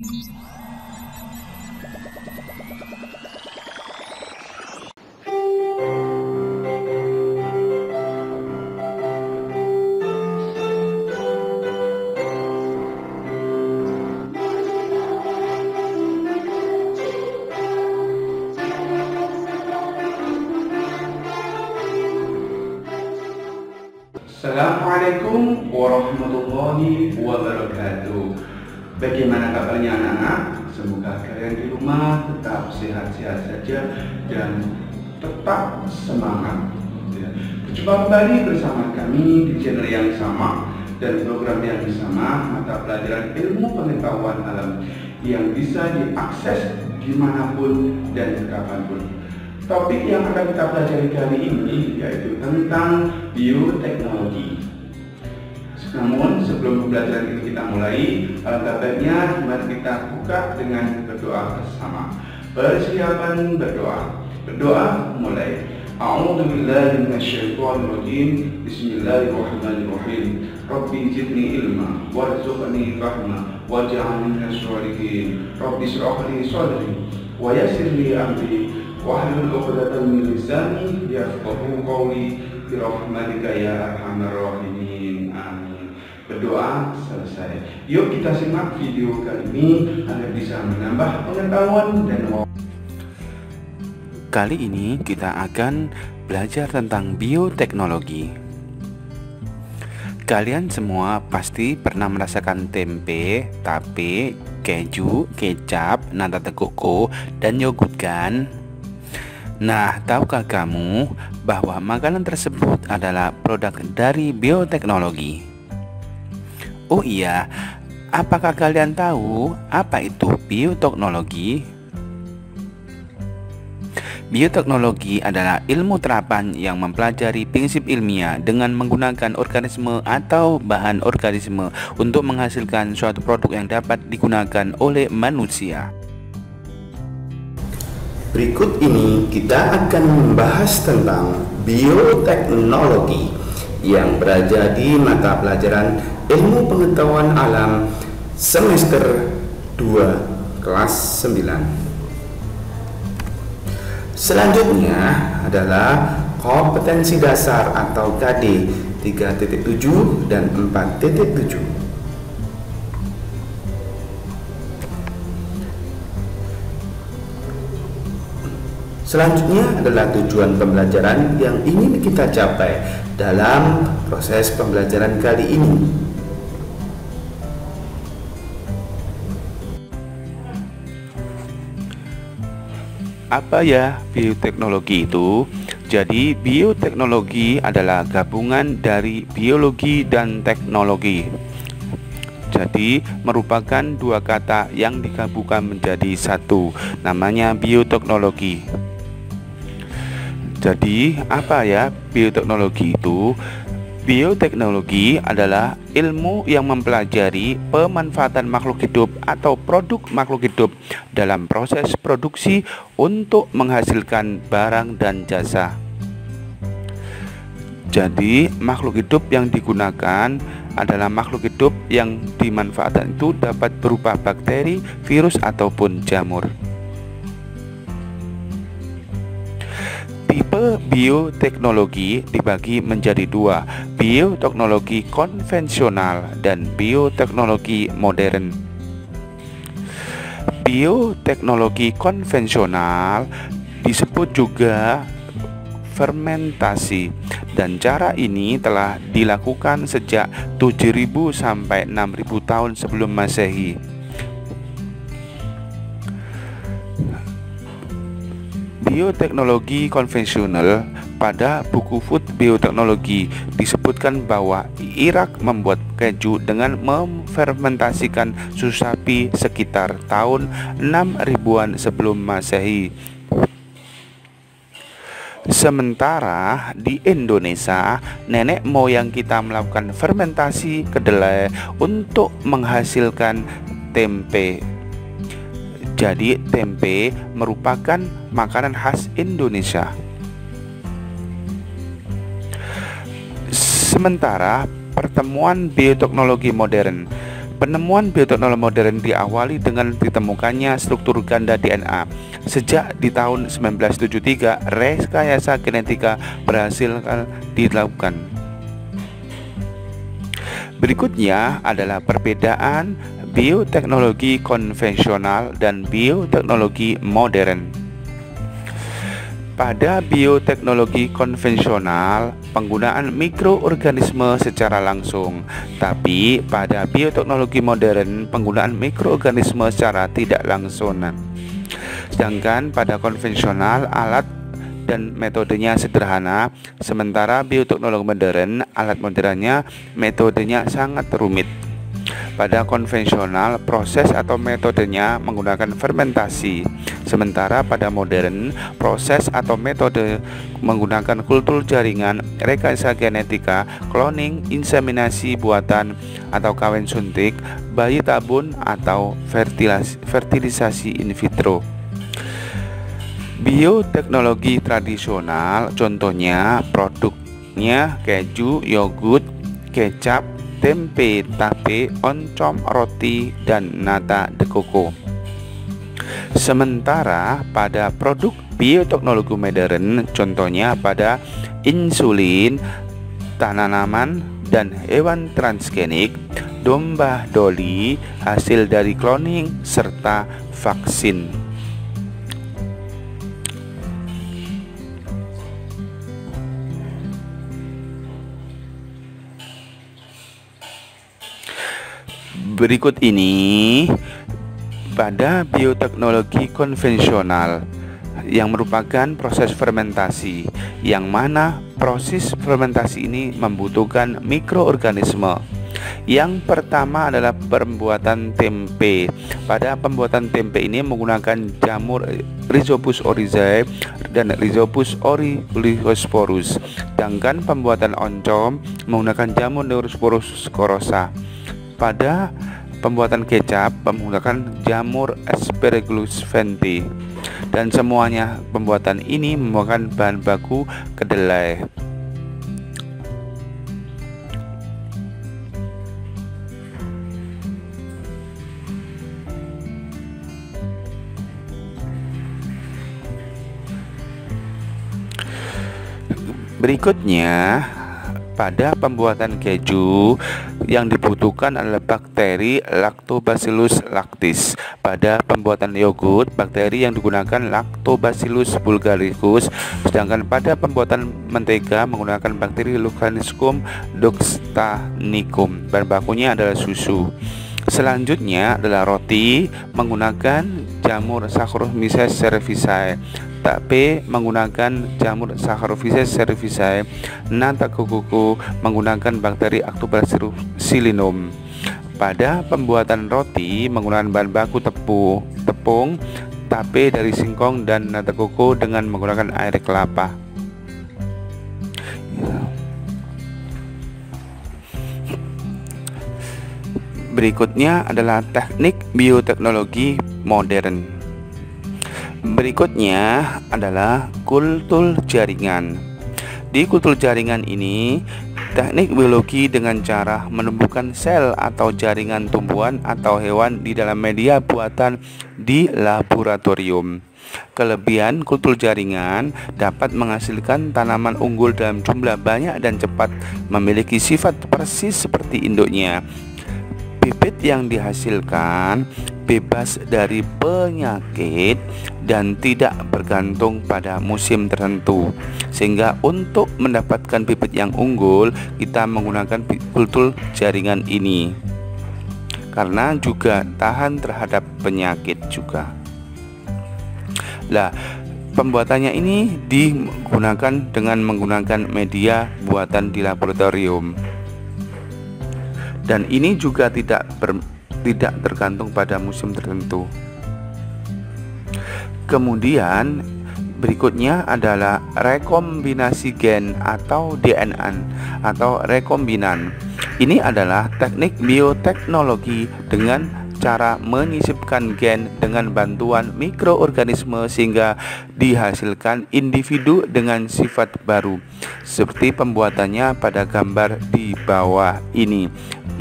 Assalamualaikum warahmatullahi wabarakatuh. Bagaimana kabarnya anak-anak? Semoga kalian di rumah tetap sehat-sehat saja dan tetap semangat. Berjumpa kembali bersama kami di channel yang sama dan program yang sama, mata pelajaran ilmu pengetahuan alam yang bisa diakses dimanapun dan kapanpun. Topik yang akan kita pelajari kali ini yaitu tentang bioteknologi. Namun sebelum pembelajaran ini kita mulai, alangkah baiknya mari kita buka dengan berdoa bersama. Persiapan berdoa. Berdoa mulai. A'udzubillahi minasyaitonirrajim. Bismillahirrahmanirrahim. Rabbi zidni ilma warzuqni fahma waj'alni minas sholihin. Rabbi shrah li sadri wa yassir li amri wahlul 'uqdatam min lisani yafqahu qawli birahmatika ya arhamar rahimin. Amin. Berdoa selesai. Yuk kita simak video kali ini agar bisa menambah pengetahuan dan wawasan. Kali ini kita akan belajar tentang bioteknologi. Kalian semua pasti pernah merasakan tempe, tape, keju, kecap, nata tekoko, dan yogurt kan? Nah, tahukah kamu bahwa makanan tersebut adalah produk dari bioteknologi? Oh iya, apakah kalian tahu apa itu bioteknologi? Bioteknologi adalah ilmu terapan yang mempelajari prinsip ilmiah dengan menggunakan organisme atau bahan organisme untuk menghasilkan suatu produk yang dapat digunakan oleh manusia. Berikut ini kita akan membahas tentang bioteknologi yang berada di mata pelajaran ilmu pengetahuan alam semester 2 kelas 9. Selanjutnya adalah kompetensi dasar atau KD 3.7 dan 4.7. Selanjutnya adalah tujuan pembelajaran yang ingin kita capai dalam proses pembelajaran kali ini. Apa ya bioteknologi itu? Jadi bioteknologi adalah gabungan dari biologi dan teknologi. Jadi merupakan dua kata yang digabungkan menjadi satu, namanya bioteknologi. Jadi apa ya bioteknologi itu? Bioteknologi adalah ilmu yang mempelajari pemanfaatan makhluk hidup atau produk makhluk hidup dalam proses produksi untuk menghasilkan barang dan jasa. Jadi makhluk hidup yang digunakan adalah makhluk hidup yang dimanfaatkan itu dapat berupa bakteri, virus ataupun jamur. Tipe bioteknologi dibagi menjadi dua, bioteknologi konvensional dan bioteknologi modern. Bioteknologi konvensional disebut juga fermentasi, dan cara ini telah dilakukan sejak 7.000 sampai 6.000 tahun sebelum Masehi. Bioteknologi konvensional, pada buku Food Bioteknologi disebutkan bahwa Irak membuat keju dengan memfermentasikan susu sapi sekitar tahun 6000-an sebelum Masehi. Sementara di Indonesia, nenek moyang kita melakukan fermentasi kedelai untuk menghasilkan tempe. Jadi tempe merupakan makanan khas Indonesia. Sementara pertemuan bioteknologi modern, Penemuan bioteknologi modern diawali dengan ditemukannya struktur ganda DNA. Sejak di tahun 1973, rekayasa genetika berhasil dilakukan. Berikutnya adalah perbedaan bioteknologi konvensional dan bioteknologi modern. Pada bioteknologi konvensional, penggunaan mikroorganisme secara langsung, tapi pada bioteknologi modern, penggunaan mikroorganisme secara tidak langsung. Sedangkan pada konvensional, alat dan metodenya sederhana, sementara bioteknologi modern, alat modernnya, metodenya sangat rumit. Pada konvensional, proses atau metodenya menggunakan fermentasi, sementara pada modern, proses atau metode menggunakan kultur jaringan, rekayasa genetika, cloning, inseminasi buatan atau kawin suntik, bayi tabung atau fertilisasi in vitro. Bioteknologi tradisional, contohnya produknya keju, yogurt, kecap, tempe, tape, oncom, roti, dan nata de coco. Sementara pada produk bioteknologi modern, contohnya pada insulin, tanaman dan hewan transgenik, domba doli, hasil dari cloning, serta vaksin. Berikut ini pada bioteknologi konvensional yang merupakan proses fermentasi, yang mana proses fermentasi ini membutuhkan mikroorganisme. Yang pertama adalah pembuatan tempe. Pada pembuatan tempe ini menggunakan jamur Rhizopus oryzae dan Rhizopus oryzosporus. Sedangkan pembuatan oncom menggunakan jamur Neurosporus scorosa. Pada pembuatan kecap menggunakan jamur Aspergillus venti, dan semuanya pembuatan ini memakan bahan baku kedelai. Berikutnya, pada pembuatan keju yang dibutuhkan adalah bakteri Lactobacillus lactis. Pada pembuatan yogurt, bakteri yang digunakan Lactobacillus bulgaricus. Sedangkan pada pembuatan mentega menggunakan bakteri Lactobacillus doxanicum. Bahan bakunya adalah susu. Selanjutnya adalah roti menggunakan jamur Saccharomyces cerevisiae. Tape menggunakan jamur Saccharomyces cerevisiae. Nata de coco menggunakan bakteri Lactobacillus sillinum. Pada pembuatan roti menggunakan bahan baku tepung, tape dari singkong, dan nata de coco dengan menggunakan air kelapa. Berikutnya adalah teknik bioteknologi modern. Berikutnya adalah kultur jaringan. Di kultur jaringan ini, teknik biologi dengan cara menumbuhkan sel atau jaringan tumbuhan atau hewan di dalam media buatan di laboratorium. Kelebihan kultur jaringan dapat menghasilkan tanaman unggul dalam jumlah banyak dan cepat, memiliki sifat persis seperti induknya. Bibit yang dihasilkan bebas dari penyakit dan tidak bergantung pada musim tertentu, sehingga untuk mendapatkan bibit yang unggul kita menggunakan kultur jaringan ini, karena juga tahan terhadap penyakit juga. Nah, pembuatannya ini digunakan dengan menggunakan media buatan di laboratorium. Dan ini juga tidak tergantung pada musim tertentu. Kemudian berikutnya adalah rekombinasi gen atau DNA atau rekombinan. Ini adalah teknik bioteknologi dengan cara menyisipkan gen dengan bantuan mikroorganisme sehingga dihasilkan individu dengan sifat baru, seperti pembuatannya pada gambar di bawah ini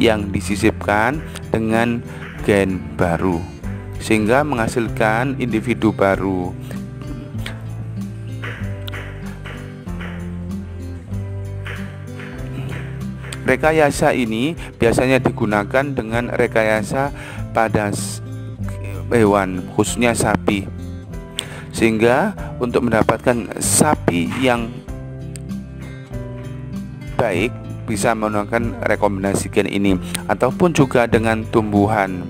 yang disisipkan dengan gen baru sehingga menghasilkan individu baru. Rekayasa ini biasanya digunakan dengan rekayasa pada hewan, khususnya sapi, sehingga untuk mendapatkan sapi yang baik bisa menggunakan rekomendasi gen ini, ataupun juga dengan tumbuhan.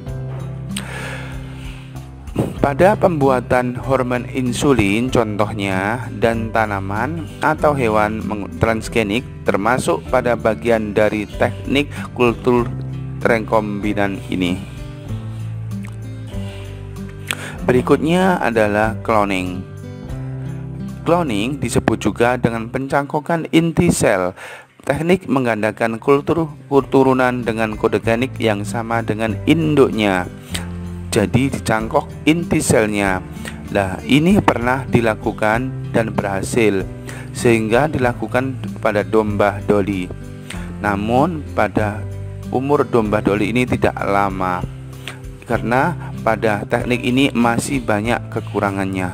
Pada pembuatan hormon insulin contohnya, dan tanaman atau hewan transgenik termasuk pada bagian dari teknik kultur rekombinan ini. Berikutnya adalah cloning. Cloning disebut juga dengan pencangkokan inti sel, teknik menggandakan kultur turunan dengan kode genik yang sama dengan induknya. Jadi dicangkok inti selnya. Nah, ini pernah dilakukan dan berhasil, sehingga dilakukan pada domba Dolly. Namun pada umur domba Dolly ini tidak lama, karena pada teknik ini masih banyak kekurangannya.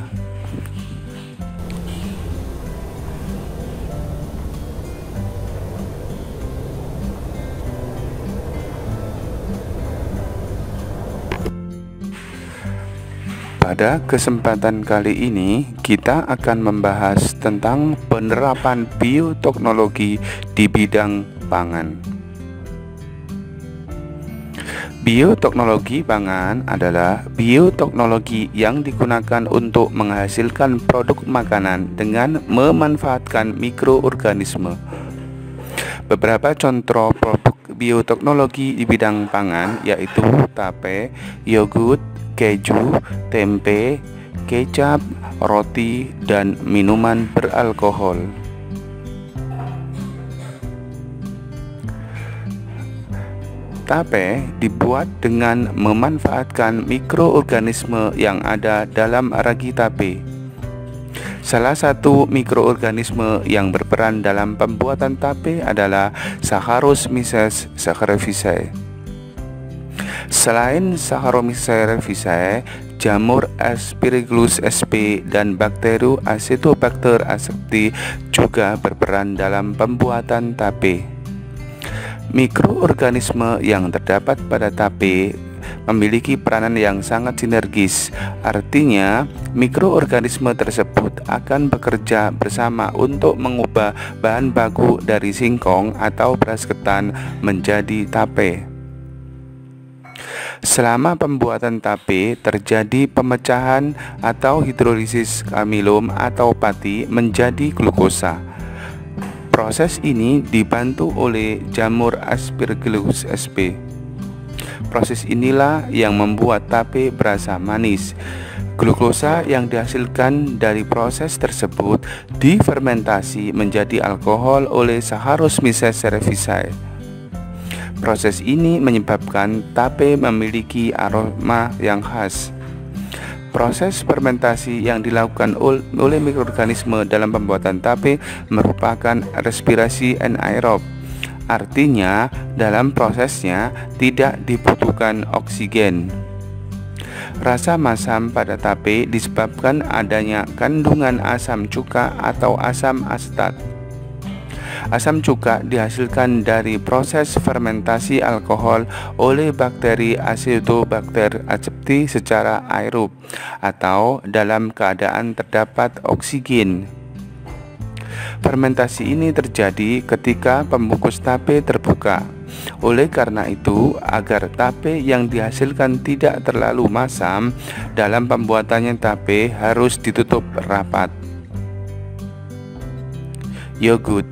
Pada kesempatan kali ini kita akan membahas tentang penerapan bioteknologi di bidang pangan. Bioteknologi pangan adalah bioteknologi yang digunakan untuk menghasilkan produk makanan dengan memanfaatkan mikroorganisme. Beberapa contoh produk bioteknologi di bidang pangan yaitu tape, yogurt, keju, tempe, kecap, roti, dan minuman beralkohol. Tape dibuat dengan memanfaatkan mikroorganisme yang ada dalam ragi tape. Salah satu mikroorganisme yang berperan dalam pembuatan tape adalah Saccharomyces cerevisiae. Selain Saccharomyces cerevisiae, jamur Aspergillus sp dan bakteri Acetobacter asepti juga berperan dalam pembuatan tape. Mikroorganisme yang terdapat pada tape memiliki peranan yang sangat sinergis. Artinya, mikroorganisme tersebut akan bekerja bersama untuk mengubah bahan baku dari singkong atau beras ketan menjadi tape. Selama pembuatan tape terjadi pemecahan atau hidrolisis amilum atau pati menjadi glukosa. Proses ini dibantu oleh jamur Aspergillus sp. Proses inilah yang membuat tape berasa manis. Glukosa yang dihasilkan dari proses tersebut difermentasi menjadi alkohol oleh Saccharomyces cerevisiae. Proses ini menyebabkan tape memiliki aroma yang khas. Proses fermentasi yang dilakukan oleh mikroorganisme dalam pembuatan tape merupakan respirasi anaerob. Artinya, dalam prosesnya tidak dibutuhkan oksigen. Rasa masam pada tape disebabkan adanya kandungan asam cuka atau asam asetat. Asam cuka dihasilkan dari proses fermentasi alkohol oleh bakteri Acetobacter asepti secara aerob atau dalam keadaan terdapat oksigen. Fermentasi ini terjadi ketika pembungkus tape terbuka. Oleh karena itu, agar tape yang dihasilkan tidak terlalu masam, dalam pembuatannya tape harus ditutup rapat. Yogurt.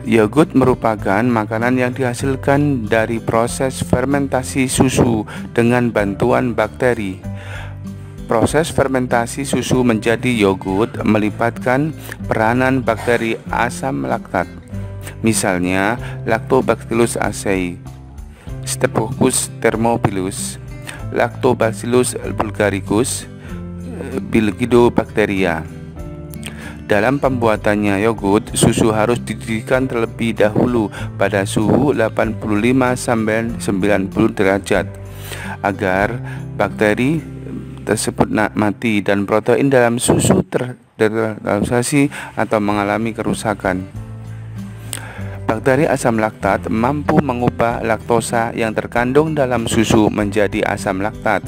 Yogurt merupakan makanan yang dihasilkan dari proses fermentasi susu dengan bantuan bakteri. Proses fermentasi susu menjadi yogurt melibatkan peranan bakteri asam laktat, misalnya Lactobacillus acai, Streptococcus thermophilus, Lactobacillus bulgaricus, Bifidobacteria. Dalam pembuatannya yogurt, susu harus dididihkan terlebih dahulu pada suhu 85-90 derajat agar bakteri tersebut mati dan protein dalam susu terdegradasi atau mengalami kerusakan. Bakteri asam laktat mampu mengubah laktosa yang terkandung dalam susu menjadi asam laktat.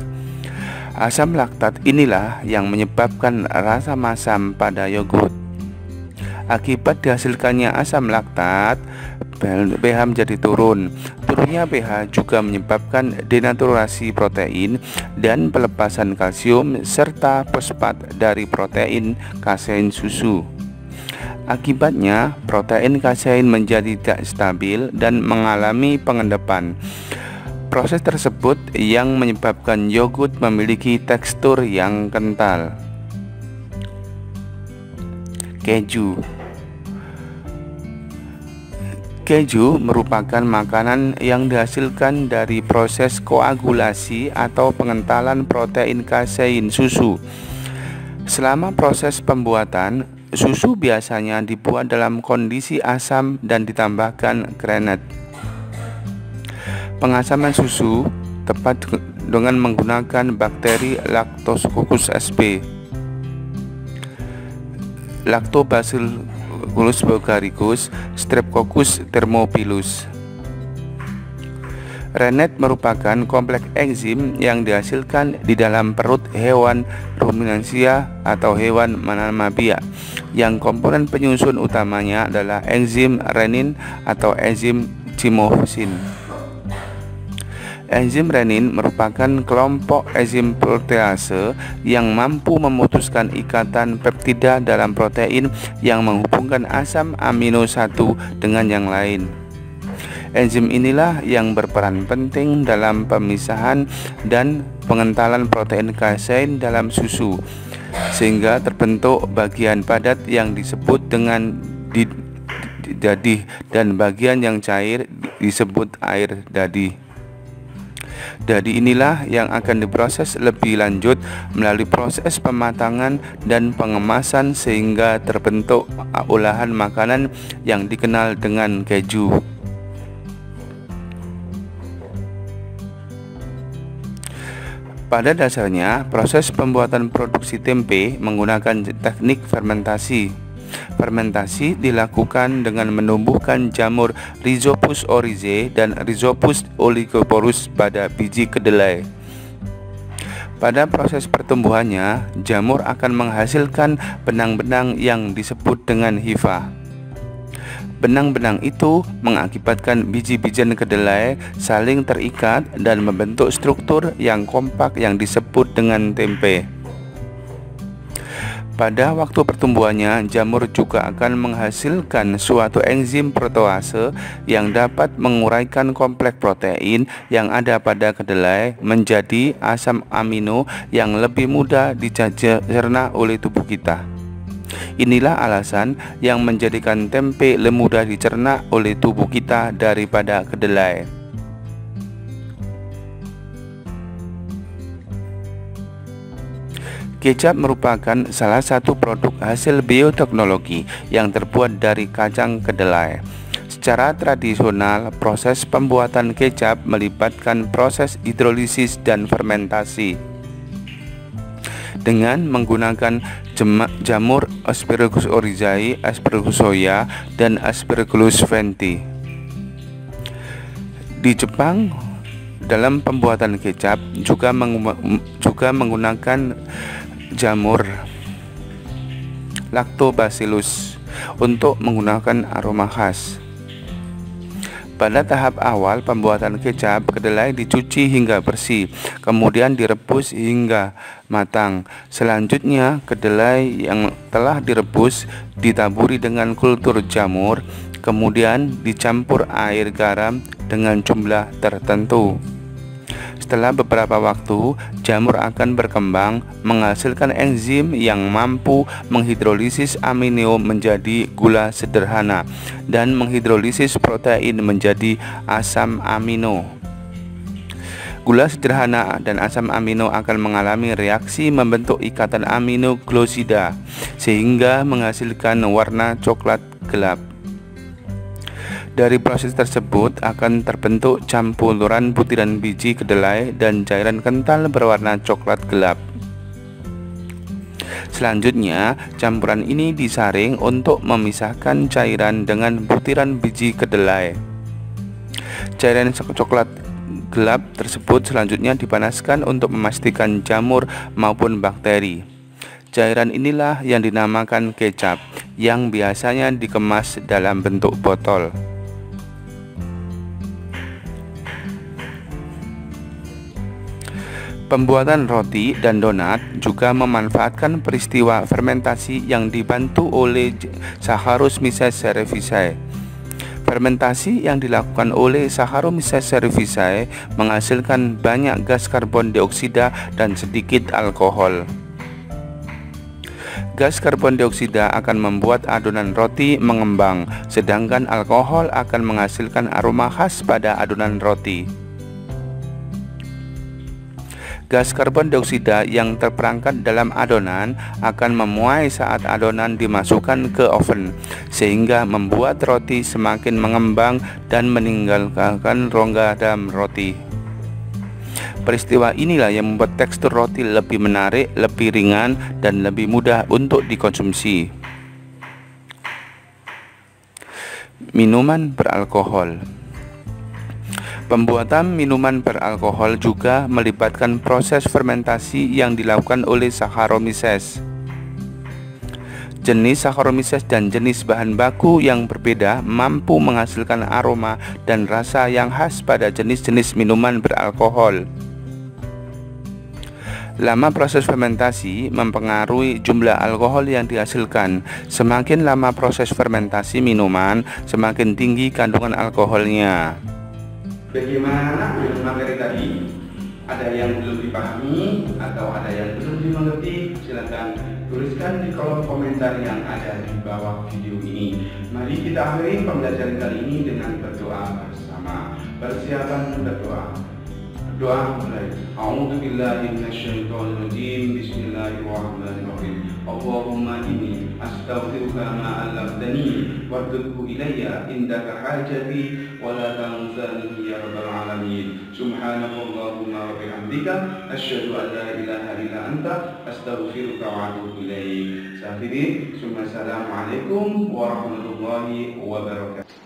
Asam laktat inilah yang menyebabkan rasa masam pada yogurt. Akibat dihasilkannya asam laktat, pH menjadi turun. Turunnya pH juga menyebabkan denaturasi protein dan pelepasan kalsium serta fosfat dari protein kasein susu. Akibatnya, protein kasein menjadi tidak stabil dan mengalami pengendapan. Proses tersebut yang menyebabkan yogurt memiliki tekstur yang kental. Keju. Keju merupakan makanan yang dihasilkan dari proses koagulasi atau pengentalan protein kasein susu. Selama proses pembuatan, susu biasanya dibuat dalam kondisi asam dan ditambahkan granat. Pengasaman susu tepat dengan menggunakan bakteri Lactococcus sp, Lactobacillus bulgaricus, Streptococcus thermophilus. Rennet merupakan kompleks enzim yang dihasilkan di dalam perut hewan ruminansia atau hewan mammalia, yang komponen penyusun utamanya adalah enzim renin atau enzim thymosin. Enzim renin merupakan kelompok enzim protease yang mampu memutuskan ikatan peptida dalam protein yang menghubungkan asam amino satu dengan yang lain. Enzim inilah yang berperan penting dalam pemisahan dan pengentalan protein kasein dalam susu, sehingga terbentuk bagian padat yang disebut dengan dadih dan bagian yang cair disebut air dadih. Dadi inilah yang akan diproses lebih lanjut melalui proses pematangan dan pengemasan sehingga terbentuk olahan makanan yang dikenal dengan keju. Pada dasarnya, proses pembuatan produksi tempe menggunakan teknik fermentasi. Fermentasi dilakukan dengan menumbuhkan jamur Rhizopus oryzae dan Rhizopus oligoporus pada biji kedelai. Pada proses pertumbuhannya, jamur akan menghasilkan benang-benang yang disebut dengan hifa. Benang-benang itu mengakibatkan biji-bijian kedelai saling terikat dan membentuk struktur yang kompak yang disebut dengan tempe. Pada waktu pertumbuhannya, jamur juga akan menghasilkan suatu enzim protease yang dapat menguraikan kompleks protein yang ada pada kedelai menjadi asam amino yang lebih mudah dicerna oleh tubuh kita. Inilah alasan yang menjadikan tempe lebih mudah dicerna oleh tubuh kita daripada kedelai. Kecap merupakan salah satu produk hasil bioteknologi yang terbuat dari kacang kedelai. Secara tradisional, proses pembuatan kecap melibatkan proses hidrolisis dan fermentasi dengan menggunakan jamur Aspergillus oryzae, Aspergillus soya, dan Aspergillus venti. Di Jepang, dalam pembuatan kecap juga menggunakan jamur Lactobacillus untuk menggunakan aroma khas. Pada tahap awal pembuatan kecap, kedelai dicuci hingga bersih, kemudian direbus hingga matang. Selanjutnya, kedelai yang telah direbus ditaburi dengan kultur jamur, kemudian dicampur air garam dengan jumlah tertentu. Setelah beberapa waktu, jamur akan berkembang menghasilkan enzim yang mampu menghidrolisis amino menjadi gula sederhana dan menghidrolisis protein menjadi asam amino. Gula sederhana dan asam amino akan mengalami reaksi membentuk ikatan amino glosida sehingga menghasilkan warna coklat gelap. Dari proses tersebut akan terbentuk campuran butiran biji kedelai dan cairan kental berwarna coklat gelap. Selanjutnya, campuran ini disaring untuk memisahkan cairan dengan butiran biji kedelai. Cairan coklat gelap tersebut selanjutnya dipanaskan untuk memastikan jamur maupun bakteri. Cairan inilah yang dinamakan kecap, yang biasanya dikemas dalam bentuk botol. Pembuatan roti dan donat juga memanfaatkan peristiwa fermentasi yang dibantu oleh Saccharomyces cerevisiae. Fermentasi yang dilakukan oleh Saccharomyces cerevisiae menghasilkan banyak gas karbon dioksida dan sedikit alkohol. Gas karbon dioksida akan membuat adonan roti mengembang, sedangkan alkohol akan menghasilkan aroma khas pada adonan roti. Gas karbon dioksida yang terperangkap dalam adonan akan memuai saat adonan dimasukkan ke oven, sehingga membuat roti semakin mengembang dan meninggalkan rongga dalam roti. Peristiwa inilah yang membuat tekstur roti lebih menarik, lebih ringan, dan lebih mudah untuk dikonsumsi. Minuman beralkohol. Pembuatan minuman beralkohol juga melibatkan proses fermentasi yang dilakukan oleh Saccharomyces. Jenis Saccharomyces dan jenis bahan baku yang berbeda mampu menghasilkan aroma dan rasa yang khas pada jenis-jenis minuman beralkohol. Lama proses fermentasi mempengaruhi jumlah alkohol yang dihasilkan. Semakin lama proses fermentasi minuman, semakin tinggi kandungan alkoholnya. Bagaimana dengan materi tadi? Ada yang belum dipahami atau ada yang belum dimengerti? Silakan tuliskan di kolom komentar yang ada di bawah video ini. Mari kita akhiri pembelajaran kali ini dengan berdoa bersama. Persiapan berdoa. Doa mulai. A'udzubillahi minasyaitonirrajim. Bismillahirrahmanirrahim. Allahumma inni astaghfiruka ma 'allamtani warzuqhu ilayya indaka hajati wa la tanzani ya rabbal alamin. Subhanakallahumma wa bihamdika asyhadu an la ilaha illa anta astaghfiruka wa atubu ilaik. Assalamualaikum warahmatullahi wabarakatuh.